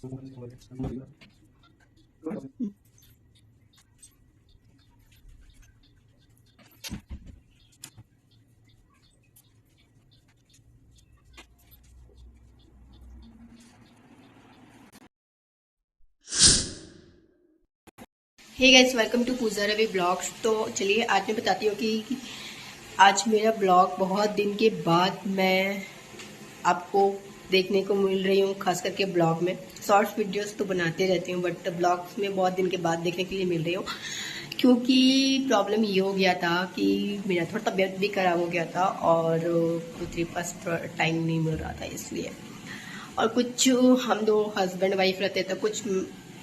Hey guys, welcome to Pooja Ravi blogs. तो चलिए आज मैं बताती हूँ कि आज मेरा ब्लॉग बहुत दिन के बाद मैं आपको देखने को मिल रही हूँ। खास करके ब्लॉग में शॉर्ट्स वीडियोस तो बनाते रहती हूँ, बट ब्लॉग्स में बहुत दिन के बाद देखने के लिए मिल रही हूँ। क्योंकि प्रॉब्लम ये हो गया था कि मेरा थोड़ा तबीयत भी खराब हो गया था और मेरे पास थोड़ा टाइम नहीं मिल रहा था इसलिए। और कुछ हम दो हस्बैंड वाइफ रहते थे,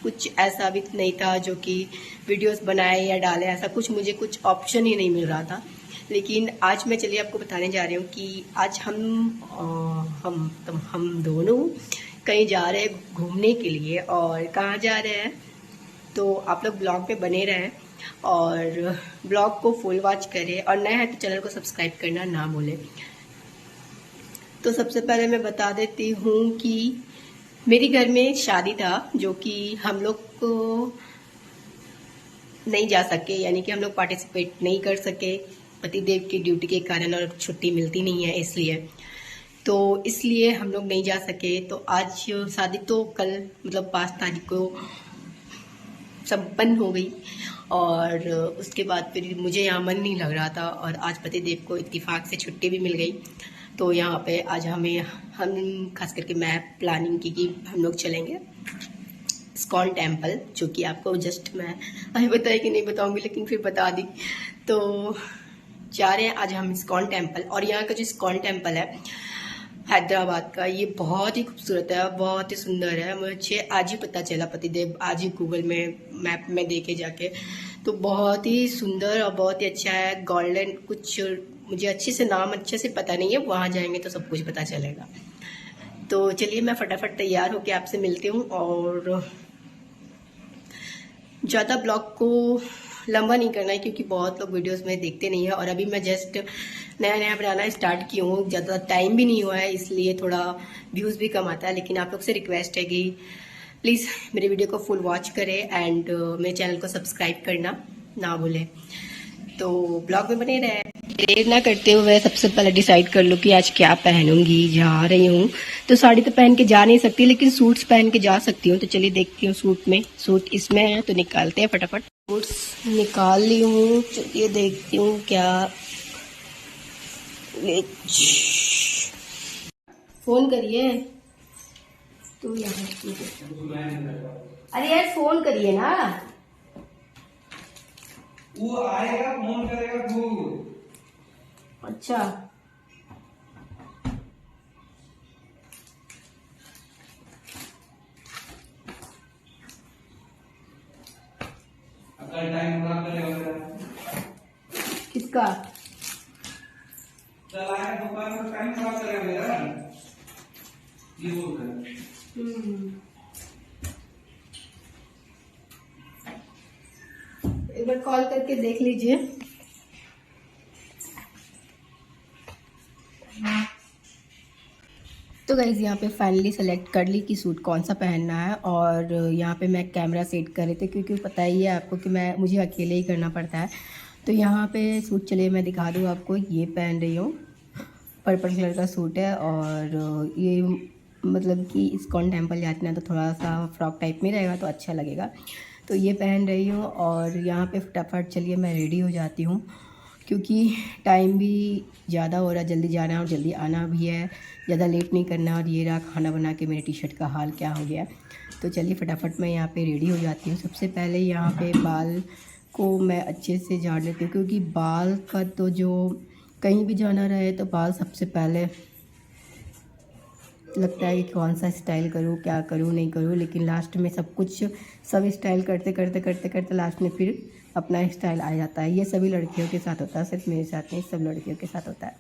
कुछ ऐसा भी नहीं था जो कि वीडियोस बनाए या डाले, ऐसा कुछ ऑप्शन ही नहीं मिल रहा था। लेकिन आज मैं चलिए आपको बताने जा रही हूँ कि आज हम दोनों कहीं जा रहे हैं घूमने के लिए। और कहाँ जा रहे हैं तो आप लोग ब्लॉग पे बने रहें और ब्लॉग को फुल वॉच करें, और नया है तो चैनल को सब्सक्राइब करना ना भूलें। तो सबसे पहले मैं बता देती हूँ कि मेरे घर में शादी था जो कि हम लोग को नहीं जा सके, यानी कि हम लोग पार्टिसिपेट नहीं कर सके पतिदेव की ड्यूटी के कारण, और छुट्टी मिलती नहीं है इसलिए हम लोग नहीं जा सके। तो आज शादी तो कल मतलब 5 तारीख को संपन्न हो गई, और उसके बाद फिर मुझे यहाँ मन नहीं लग रहा था, और आज पतिदेव को इत्तेफाक से छुट्टी भी मिल गई। तो यहाँ पे आज हम खास करके मैं प्लानिंग की कि हम लोग चलेंगे इस्कॉन टेम्पल, जो कि आपको जस्ट मैं अभी बताया कि नहीं बताऊंगी, लेकिन फिर बता दी। तो जा रहे हैं आज हम इस्कॉन टेम्पल। और यहाँ का जो इस्कॉन टेम्पल है हैदराबाद का, ये बहुत ही खूबसूरत है, बहुत ही सुंदर है। मुझे आज ही पता चला, पतिदेव आज ही गूगल में मैप में देखे जाके, तो बहुत ही सुंदर और बहुत ही अच्छा है। गोल्डन कुछ, मुझे अच्छे से नाम अच्छे से पता नहीं है, वहाँ जाएंगे तो सब कुछ पता चलेगा। तो चलिए मैं फटाफट तैयार होकर आपसे मिलती हूँ, और ज़्यादा ब्लॉग को लंबा नहीं करना है क्योंकि बहुत लोग वीडियोस में देखते नहीं है, और अभी मैं जस्ट नया नया बनाना स्टार्ट की हूँ, ज़्यादा टाइम भी नहीं हुआ है, इसलिए थोड़ा व्यूज़ भी कम आता है। लेकिन आप लोग से रिक्वेस्ट है कि प्लीज़ मेरे वीडियो को फुल वॉच करें एंड मेरे चैनल को सब्सक्राइब करना ना भूलें। तो ब्लॉग में बने रहे। देर ना करते हुए सबसे पहले डिसाइड कर लो कि आज क्या पहनूंगी। जा रही हूँ तो साड़ी तो पहन के जा नहीं सकती, लेकिन सूट्स पहन के जा सकती हूँ। तो चलिए देखती हूँ सूट इसमें है तो निकालते हैं फटाफट। सूट्स निकाल ली हूँ, चलिए देखती हूँ क्या। फोन करिए तो यहाँ, अरे यार फोन करिए ना। वो आएगा फोन करेगा खुद। अच्छा कल टाइम खराब करेगा किसका? चल आया दुकान में टाइम खराब करेगा मेरा, ये बोल रहा है। एक बार कॉल करके देख लीजिए। तो गाइज यहाँ पे फाइनली सेलेक्ट कर ली कि सूट कौन सा पहनना है, और यहाँ पे मैं कैमरा सेट कर रही थी क्योंकि पता ही है आपको कि मुझे अकेले ही करना पड़ता है। तो यहाँ पे सूट चलिए मैं दिखा दूँ आपको, ये पहन रही हूँ, पर्पल कलर का सूट है। और ये मतलब कि इस्कॉन टेम्पल जाते हैं तो थोड़ा सा फ्रॉक टाइप में रहेगा तो अच्छा लगेगा, तो ये पहन रही हूँ। और यहाँ पे फटाफट चलिए मैं रेडी हो जाती हूँ क्योंकि टाइम भी ज़्यादा हो रहा है, जल्दी जाना है और जल्दी आना भी है, ज़्यादा लेट नहीं करना। और ये रहा खाना बना के मेरे टी शर्ट का हाल क्या हो गया। तो चलिए फटाफट मैं यहाँ पे रेडी हो जाती हूँ। सबसे पहले यहाँ पे बाल को मैं अच्छे से झाड़ लेती हूँ क्योंकि बाल का तो जो कहीं भी जाना रहे तो बाल सबसे पहले लगता है कि कौन सा स्टाइल करूँ, क्या करूँ नहीं करूँ, लेकिन लास्ट में सब स्टाइल करते करते करते करते लास्ट में फिर अपना स्टाइल आ जाता है। ये सभी लड़कियों के साथ होता है, सिर्फ मेरे साथ नहीं, सब लड़कियों के साथ होता है।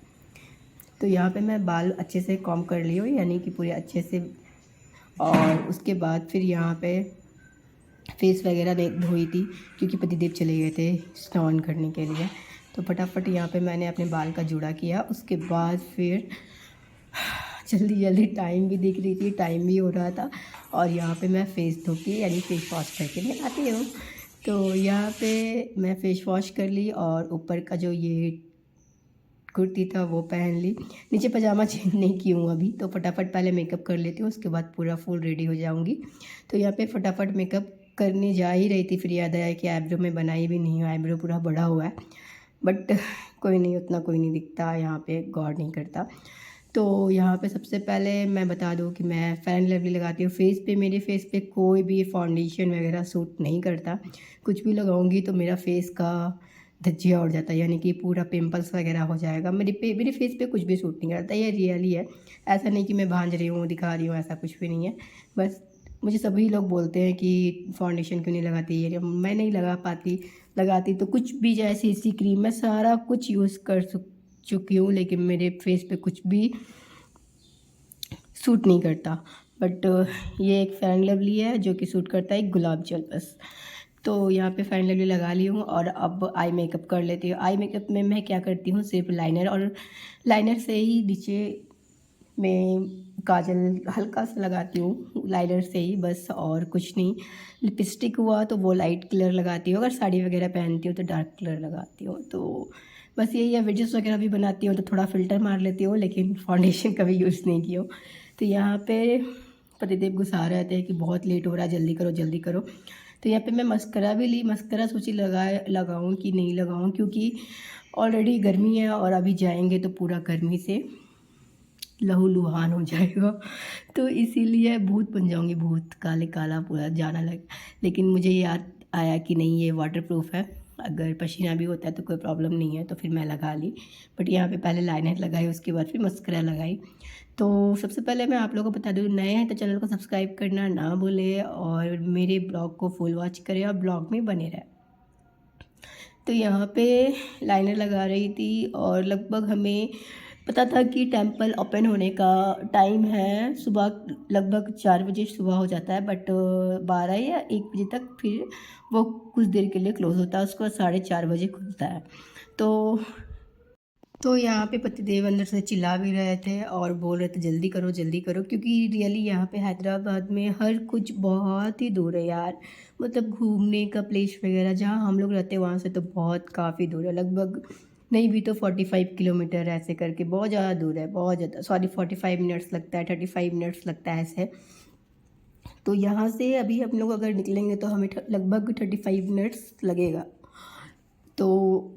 तो यहाँ पे मैं बाल अच्छे से कॉम कर ली हूँ, यानी कि पूरे अच्छे से। और उसके बाद फिर यहाँ पे फेस वगैरह धोई थी क्योंकि पतिदेव चले गए थे स्नान करने के लिए। तो फटाफट यहाँ पे मैंने अपने बाल का जूड़ा किया। उसके बाद फिर जल्दी जल्दी टाइम भी दिख रही थी, टाइम भी हो रहा था, और यहाँ पे मैं फेस धो के यानी फेस वॉश करके मैं आती हूँ। तो यहाँ पे मैं फेस वॉश कर ली और ऊपर का जो ये कुर्ती था वो पहन ली। नीचे पजामा चेंज नहीं की हूँ अभी, तो फटाफट पहले मेकअप कर लेती हूँ, उसके बाद पूरा फुल रेडी हो जाऊँगी। तो यहाँ पे फटाफट मेकअप करने जा ही रही थी, फिर याद आया कि आईब्रो मैं बनाई भी नहीं हूँ, आईब्रो पूरा बड़ा हुआ है। बट कोई नहीं, उतना कोई नहीं दिखता, यहाँ पे गौर नहीं करता। तो यहाँ पे सबसे पहले मैं बता दूँ कि मैं फेयर एंड लवली लगाती हूँ फेस पे। मेरे फेस पे कोई भी फाउंडेशन वगैरह सूट नहीं करता। कुछ भी लगाऊंगी तो मेरा फेस का धज्जियाँ उड़ जाता है, यानी कि पूरा पिंपल्स वगैरह हो जाएगा। मेरे फेस पे कुछ भी सूट नहीं करता, ये रियली है। ऐसा नहीं कि मैं भांज रही हूँ, दिखा रही हूँ, ऐसा कुछ भी नहीं है। बस मुझे सभी लोग बोलते हैं कि फाउंडेशन क्यों नहीं लगाती, ये मैं नहीं लगा पाती। लगाती तो कुछ भी, जैसे सी क्रीम, मैं सारा कुछ यूज़ कर चुकी हूँ, लेकिन मेरे फेस पे कुछ भी सूट नहीं करता। बट ये एक फेयर एंड लवली है जो कि सूट करता है, एक गुलाब जल बस। तो यहाँ पे फेयर एंड लवली लगा ली हूँ और अब आई मेकअप कर लेती हूँ। आई मेकअप में मैं क्या करती हूँ, सिर्फ लाइनर, और लाइनर से ही नीचे में काजल हल्का सा लगाती हूँ, लाइनर से ही बस, और कुछ नहीं। लिपस्टिक हुआ तो वो लाइट कलर लगाती हूँ, अगर साड़ी वगैरह पहनती हूँ तो डार्क कलर लगाती हूँ। तो बस यही है। वीडियोस वगैरह भी बनाती हूँ तो थोड़ा फ़िल्टर मार लेती हूँ, लेकिन फाउंडेशन कभी यूज़ नहीं की हूँ। तो यहाँ पे पतिदेव गुस्सा रहते हैं कि बहुत लेट हो रहा है, जल्दी करो जल्दी करो। तो यहाँ पे मैं मस्करा भी ली, मस्करा सोची लगाऊँ कि नहीं लगाऊँ, क्योंकि ऑलरेडी गर्मी है और अभी जाएंगे तो पूरा गर्मी से लहूलुहान हो जाएगा। तो इसीलिए भूत बन जाऊँगी, भूत काले काला पूरा जाना लग। लेकिन मुझे याद आया कि नहीं, ये वाटरप्रूफ है, अगर पसीना भी होता है तो कोई प्रॉब्लम नहीं है, तो फिर मैं लगा ली। बट यहाँ पे पहले लाइनर लगाई, उसके बाद फिर मस्करा लगाई। तो सबसे पहले मैं आप लोगों को बता दूँ, नए हैं तो चैनल को सब्सक्राइब करना ना भूलें और मेरे ब्लॉग को फुल वॉच करें और ब्लॉग में बने रहें। तो यहाँ पे लाइनर लगा रही थी और लगभग हमें पता था कि टेंपल ओपन होने का टाइम है सुबह, लगभग 4 बजे सुबह हो जाता है, बट 12 या 1 बजे तक फिर वो कुछ देर के लिए क्लोज़ होता है, उसके बाद 4:30 बजे खुलता है। तो यहाँ पे पतिदेव अंदर से चिल्ला भी रहे थे और बोल रहे थे जल्दी करो, क्योंकि रियली यहाँ पे हैदराबाद में हर कुछ बहुत ही दूर है यार। मतलब घूमने का प्लेस वगैरह जहाँ हम लोग रहते हैं वहाँ से तो बहुत काफ़ी दूर है, लगभग नहीं भी तो 45 किलोमीटर ऐसे करके, बहुत ज़्यादा दूर है, बहुत ज़्यादा, सॉरी 45 मिनट्स लगता है, 35 मिनट्स लगता है ऐसे। तो यहाँ से अभी हम लोग अगर निकलेंगे तो हमें लगभग 35 मिनट्स लगेगा, तो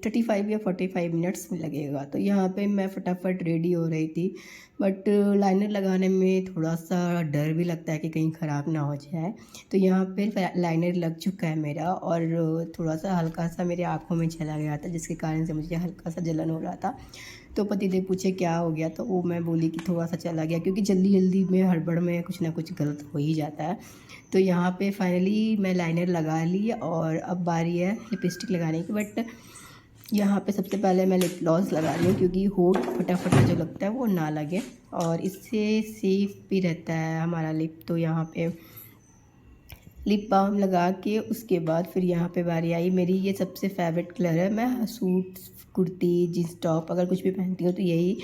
35 या 45 मिनट्स में लगेगा। तो यहाँ पे मैं फटाफट रेडी हो रही थी, बट लाइनर लगाने में थोड़ा सा डर भी लगता है कि कहीं ख़राब ना हो जाए। तो यहाँ पे लाइनर लग चुका है मेरा और थोड़ा सा हल्का सा मेरे आँखों में चला गया था, जिसके कारण से मुझे हल्का सा जलन हो रहा था। तो पतिदेव पूछे क्या हो गया, तो वो मैं बोली कि थोड़ा सा चला गया, क्योंकि जल्दी जल्दी में हड़बड़ में कुछ ना कुछ गलत हो ही जाता है। तो यहाँ पे फाइनली मैं लाइनर लगा ली और अब बारी है लिपस्टिक लगाने की। बट यहाँ पे सबसे पहले मैं लिप ग्लॉस लगा रही हूँ, क्योंकि होठ फटाफट जो लगता है वो ना लगे और इससे सेफ भी रहता है हमारा लिप। तो यहाँ पे लिप बाम लगा के उसके बाद फिर यहाँ पे बारी आई मेरी, ये सबसे फेवरेट कलर है। मैं सूट, कुर्ती, जीन्स टॉप अगर कुछ भी पहनती हूँ तो यही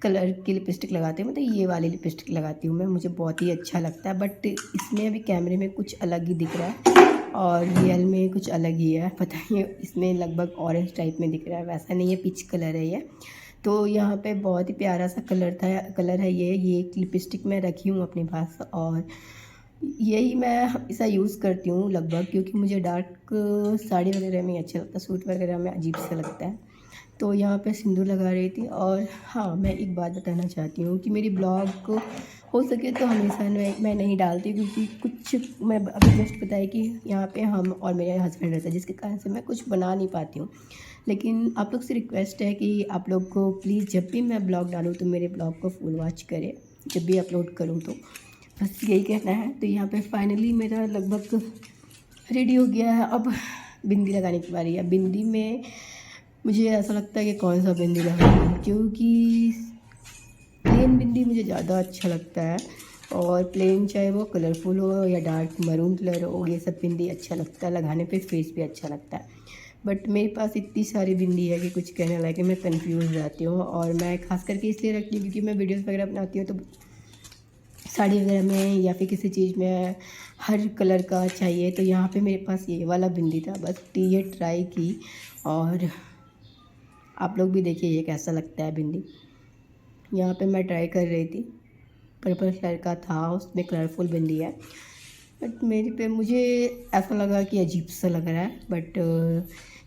कलर की लिपस्टिक लगाती हूँ, मतलब ये वाली लिपस्टिक लगाती हूँ मैं, मुझे बहुत ही अच्छा लगता है। बट इसमें अभी कैमरे में कुछ अलग ही दिख रहा है और रियल में कुछ अलग ही है, पता नहीं, इसमें लगभग ऑरेंज टाइप में दिख रहा है, वैसा नहीं है, पीच कलर है ये। तो यहाँ पे बहुत ही प्यारा सा कलर है ये एक लिपस्टिक मैं रखी हूँ अपने पास और यही मैं हमेशा यूज़ करती हूँ लगभग, क्योंकि मुझे डार्क साड़ी वगैरह में अच्छा लगता है, सूट वगैरह में अजीब सा लगता है। तो यहाँ पे सिंदूर लगा रही थी। और हाँ, मैं एक बात बताना चाहती हूँ कि मेरी ब्लॉग हो सके तो हमेशा मैं नहीं डालती, क्योंकि कुछ मैं अभी जस्ट बताया कि यहाँ पे हम और मेरे हस्बैंड रहते हैं, जिसके कारण से मैं कुछ बना नहीं पाती हूँ। लेकिन आप लोग से रिक्वेस्ट है कि आप लोग को प्लीज़ जब भी मैं ब्लॉग डालूँ तो मेरे ब्लॉग को फुल वॉच करें, जब भी अपलोड करूँ तो बस यही कहना है। तो यहाँ पे फाइनली मेरा लगभग रेडी हो गया है। अब बिंदी लगाने की बारी है। बिंदी में मुझे ऐसा लगता है कि कौन सा बिंदी लगाऊँ, क्योंकि प्लेन बिंदी मुझे ज़्यादा अच्छा लगता है और प्लेन चाहे वो कलरफुल हो या डार्क मरून कलर हो, ये सब बिंदी अच्छा लगता है लगाने पे, फेस भी अच्छा लगता है। बट मेरे पास इतनी सारी बिंदी है कि कुछ कहने लगे, मैं कंफ्यूज रहती हूँ। और मैं खास करके इसलिए रखती हूँ क्योंकि मैं वीडियोस वगैरह बनाती हूँ तो साड़ी वगैरह में या फिर किसी चीज़ में हर कलर का चाहिए। तो यहाँ पे मेरे पास ये वाला बिंदी था, बस ये ट्राई की और आप लोग भी देखिए ये कैसा लगता है बिंदी। यहाँ पे मैं ट्राई कर रही थी, पर्पल कलर का था, उसमें कलरफुल बिंदी है, बट मेरे पे मुझे ऐसा लगा कि अजीब सा लग रहा है। बट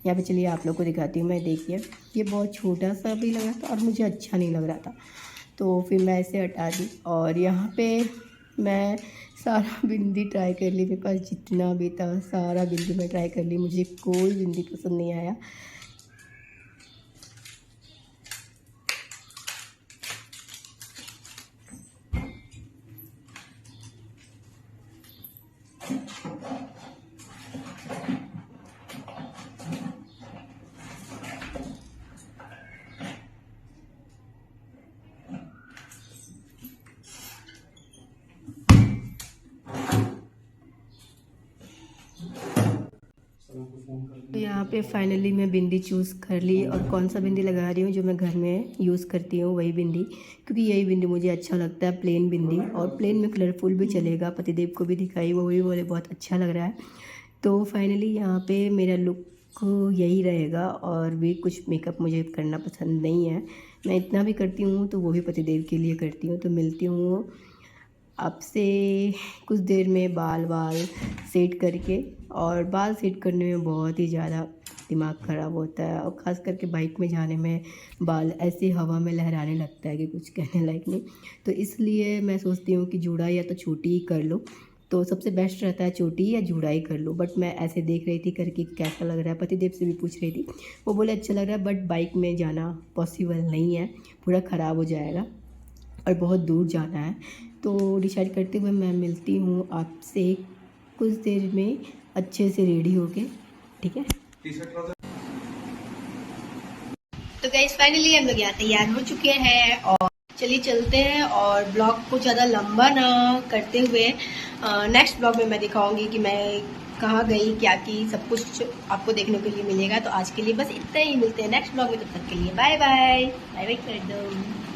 यहाँ पे चलिए आप लोग को दिखाती हूँ मैं। देखिए ये बहुत छोटा सा भी लग रहा था और मुझे अच्छा नहीं लग रहा था, तो फिर मैं इसे हटा दी। और यहाँ पे मैं सारा बिंदी ट्राई कर ली, मेरे पास जितना भी था सारा बिंदी मैं ट्राई कर ली, मुझे कोई बिंदी पसंद नहीं आया। तो यहाँ पे फाइनली मैं बिंदी चूज़ कर ली, और कौन सा बिंदी लगा रही हूँ जो मैं घर में यूज़ करती हूँ वही बिंदी, क्योंकि यही बिंदी मुझे अच्छा लगता है, प्लेन बिंदी। और प्लेन में कलरफुल भी चलेगा, पतिदेव को भी दिखाई, वो भी बोले बहुत अच्छा लग रहा है। तो फाइनली यहाँ पे मेरा लुक यही रहेगा, और भी कुछ मेकअप मुझे करना पसंद नहीं है। मैं इतना भी करती हूँ तो वो भी पतिदेव के लिए करती हूँ। तो मिलती हूँ आपसे कुछ देर में बाल सेट करके। और बाल सेट करने में बहुत ही ज़्यादा दिमाग ख़राब होता है, और ख़ास करके बाइक में जाने में बाल ऐसे हवा में लहराने लगता है कि कुछ कहने लायक नहीं। तो इसलिए मैं सोचती हूँ कि जूड़ा या तो छोटी ही कर लो, तो सबसे बेस्ट रहता है चोटी या जूड़ा ही कर लो। बट मैं ऐसे देख रही थी करके कैसा लग रहा है, पतिदेव से भी पूछ रही थी, वो बोले अच्छा लग रहा है, बट बाइक में जाना पॉसिबल नहीं है, पूरा ख़राब हो जाएगा और बहुत दूर जाना है। तो डिसाइड करते हुए मैं मिलती हूँ आपसे कुछ देर में अच्छे से रेडी होके, ठीक है। तो गाइस फाइनली हम लोग यहाँ तैयार हो चुके हैं, और चलिए चलते हैं। और ब्लॉग को ज़्यादा लंबा ना करते हुए नेक्स्ट ब्लॉग में मैं दिखाऊंगी कि मैं कहाँ गई, क्या की, सब कुछ आपको देखने के लिए मिलेगा। तो आज के लिए बस इतना ही, मिलते हैं नेक्स्ट ब्लॉग में, तब तक के लिए बाय बाय। बाय बाय कर दो।